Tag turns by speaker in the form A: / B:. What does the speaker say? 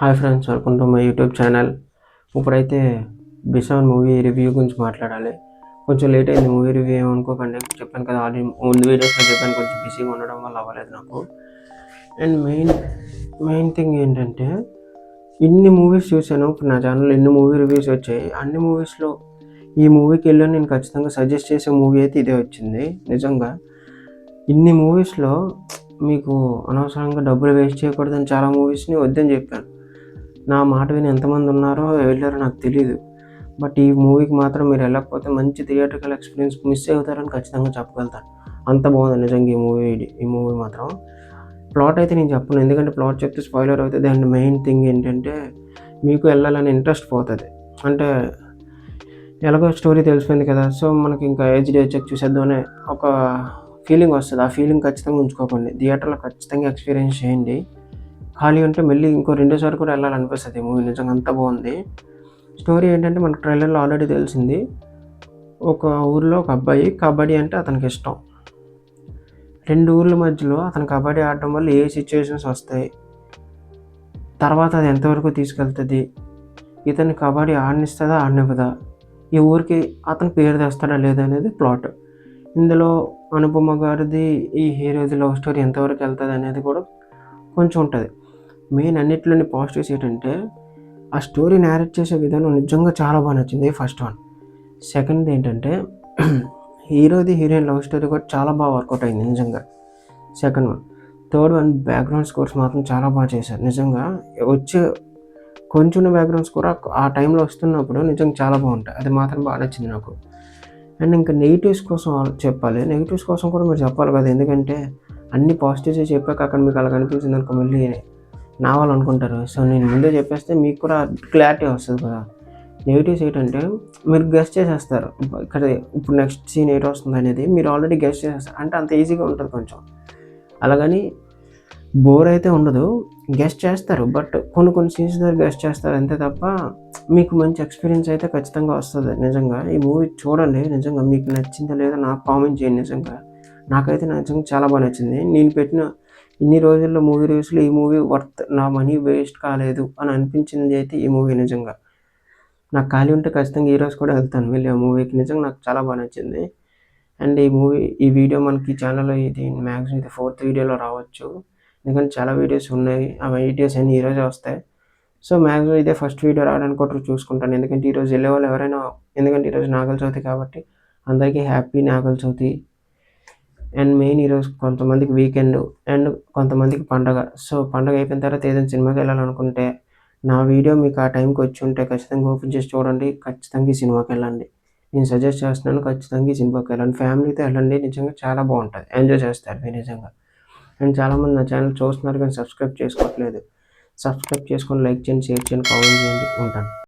A: Hi friends, welcome to my YouTube channel. ఇప్పుడైతే బిసాన్ movie review గురించి మాట్లాడాలి. కొంచెం లేట్ అయింది మూవీ రివ్యూ, ఏమనుకోకండి. చెప్పాను కదా, ఆల్రెడీ ముందు వీడియోస్లో చెప్పాను, కొంచెం బిజీగా ఉండడం వల్ల అవ్వలేదు నాకు. అండ్ మెయిన్ థింగ్ ఏంటంటే, ఇన్ని మూవీస్ చూశాను. ఇప్పుడు నా ఛానల్లో ఎన్ని మూవీ రివ్యూస్ వచ్చాయి, అన్ని మూవీస్లో ఈ మూవీకి వెళ్ళని నేను ఖచ్చితంగా సజెస్ట్ చేసే మూవీ అయితే ఇదే వచ్చింది. నిజంగా ఇన్ని మూవీస్లో మీకు అనవసరంగా డబ్బులు వేస్ట్ చేయకూడదని చాలా మూవీస్ని వద్దని చెప్పాను. నా మాట విని ఎంతమంది ఉన్నారో వెళ్ళారో నాకు తెలీదు. బట్ ఈ మూవీకి మాత్రం మీరు వెళ్ళకపోతే మంచి థియేట్రికల్ ఎక్స్పీరియన్స్ మిస్ అవుతారని ఖచ్చితంగా చెప్పగలుగుతాను. అంత బాగుంది నిజంగా ఈ మూవీ మాత్రం. ప్లాట్ అయితే నేను చెప్పను, ఎందుకంటే ప్లాట్ చెప్తే స్పాయిలర్ అవుతుంది. అండ్ మెయిన్ థింగ్ ఏంటంటే, మీకు వెళ్ళాలని ఇంట్రెస్ట్ పోతుంది. అంటే ఎలాగో స్టోరీ తెలిసిపోయింది కదా, సో మనకి ఇంకా హెచ్డి చెక్ చూసేద్దామనే ఒక ఫీలింగ్ వస్తుంది. ఆ ఫీలింగ్ ఖచ్చితంగా ఉంచుకోకండి, థియేటర్లో ఖచ్చితంగా ఎక్స్పీరియన్స్ చేయండి. ఖాళీ ఉంటే మళ్ళీ ఇంకో రెండోసారి కూడా వెళ్ళాలనిపిస్తుంది. మూవీ నిజంగా అంత బాగుంది. స్టోరీ ఏంటంటే, మనకు ట్రైలర్లో ఆల్రెడీ తెలిసింది. ఒక ఊరిలో ఒక అబ్బాయి, కబడ్డీ అంటే అతనికి ఇష్టం. 2 ఊర్ల మధ్యలో అతను కబడ్డీ ఆడటం వల్ల ఏ సిచ్యువేషన్స్ వస్తాయి, తర్వాత అది ఎంతవరకు తీసుకెళ్తుంది, ఇతను కబడ్డీ ఆడనిస్తుందా ఆడనివ్వదా, ఈ ఊరికి అతను పేరు తెస్తాడా లేదా అనేది ప్లాట్. ఇందులో అనుపమ గారిది, ఈ హీరోది లవ్ స్టోరీ ఎంతవరకు వెళ్తుంది అనేది కూడా కొంచెం ఉంటుంది. మెయిన్ అన్నిట్లోని పాజిటివ్స్ ఏంటంటే, ఆ స్టోరీ నేరేట్ చేసే విధానం నిజంగా చాలా బాగా నచ్చింది. First one. సెకండ్ ఏంటంటే, హీరోది హీరోయిన్ లవ్ స్టోరీ కూడా చాలా బాగా వర్కౌట్ అయింది నిజంగా. Second one. Third one, background scores మాత్రం చాలా బాగా చేశారు నిజంగా. వచ్చే కొంచెం బ్యాక్గ్రౌండ్ స్కోర్ ఆ టైంలో వస్తున్నప్పుడు నిజంగా చాలా బాగుంటాయి. అది మాత్రం బాగా నచ్చింది నాకు. అండ్ ఇంకా నెగిటివ్స్ కోసం చెప్పాలి. నెగిటివ్స్ కోసం కూడా మీరు చెప్పాలి కదా, ఎందుకంటే అన్ని పాజిటివ్స్ చెప్పాక అక్కడ మీకు అలా కనిపించింది అనుకో, మళ్ళీ నా వాళ్ళు అనుకుంటారు. సో నేను ముందే చెప్పేస్తే మీకు కూడా క్లారిటీ వస్తుంది కదా. నెగిటివ్స్ ఏంటంటే, మీరు గెస్ట్ చేసేస్తారు. ఇక్కడ ఇప్పుడు నెక్స్ట్ సీన్ ఏంటి వస్తుంది అనేది మీరు ఆల్రెడీ గెస్ట్ చేసేస్తారు. అంటే అంత ఈజీగా ఉంటుంది కొంచెం. అలాగని బోర్ అయితే ఉండదు, గెస్ట్ చేస్తారు. బట్ కొన్ని సీన్స్ దగ్గర గెస్ట్ చేస్తారు అంతే తప్ప, మీకు మంచి ఎక్స్పీరియన్స్ అయితే ఖచ్చితంగా వస్తుంది. నిజంగా ఈ మూవీ చూడండి. నిజంగా మీకు నచ్చిందా లేదా నాకు కామెంట్ చేయండి. నిజంగా నాకైతే నిజంగా చాలా బాగా నచ్చింది. నేను పెట్టిన ఇన్ని రోజుల్లో మూవీ రివ్యూస్లో ఈ మూవీ వర్త్, నా మనీ వేస్ట్ కాలేదు అని అనిపించింది అయితే ఈ మూవీ. నిజంగా నాకు ఖాళీ ఉంటే ఖచ్చితంగా ఈరోజు కూడా వెళ్తాను వెళ్ళి ఆ మూవీకి. నిజంగా నాకు చాలా బాగా నచ్చింది. అండ్ ఈ వీడియో మనకి ఛానల్లో ఇది మ్యాక్సిమం ఇది 4th వీడియోలో రావచ్చు, ఎందుకంటే చాలా వీడియోస్ ఉన్నాయి. ఆ వీడియోస్ అన్నీ ఈరోజే వస్తాయి. సో మ్యాక్సిమం ఇదే ఫస్ట్ వీడియో రావడానికి కూడా చూసుకుంటాను, ఎందుకంటే ఈరోజు వెళ్ళే వాళ్ళు ఎవరైనా, ఎందుకంటే ఈరోజు నాగుల చవితి కాబట్టి అందరికీ happy Nagula Chavithi. And main ఈరోజు కొంతమందికి వీకెండ్ అండ్ కొంతమందికి పండగ. సో పండగ అయిపోయిన తర్వాత ఏదైనా సినిమాకి వెళ్ళాలనుకుంటే, నా వీడియో మీకు ఆ టైంకి వచ్చి ఉంటే ఖచ్చితంగా ఓపెన్ చేసి చూడండి. ఖచ్చితంగా ఈ సినిమాకి వెళ్ళండి. నేను సజెస్ట్ చేస్తున్నాను, ఖచ్చితంగా ఈ సినిమాకి వెళ్ళండి. ఫ్యామిలీతో వెళ్ళండి, నిజంగా చాలా బాగుంటుంది. ఎంజాయ్ చేస్తారు మీరు నిజంగా. అండ్ చాలామంది నా ఛానల్ చూస్తున్నారు కానీ సబ్స్క్రైబ్ చేసుకోవట్లేదు. సబ్స్క్రైబ్ చేసుకొని లైక్ చేయండి, షేర్ చేయండి, కామెంట్ చేయండి. ఉంటాను.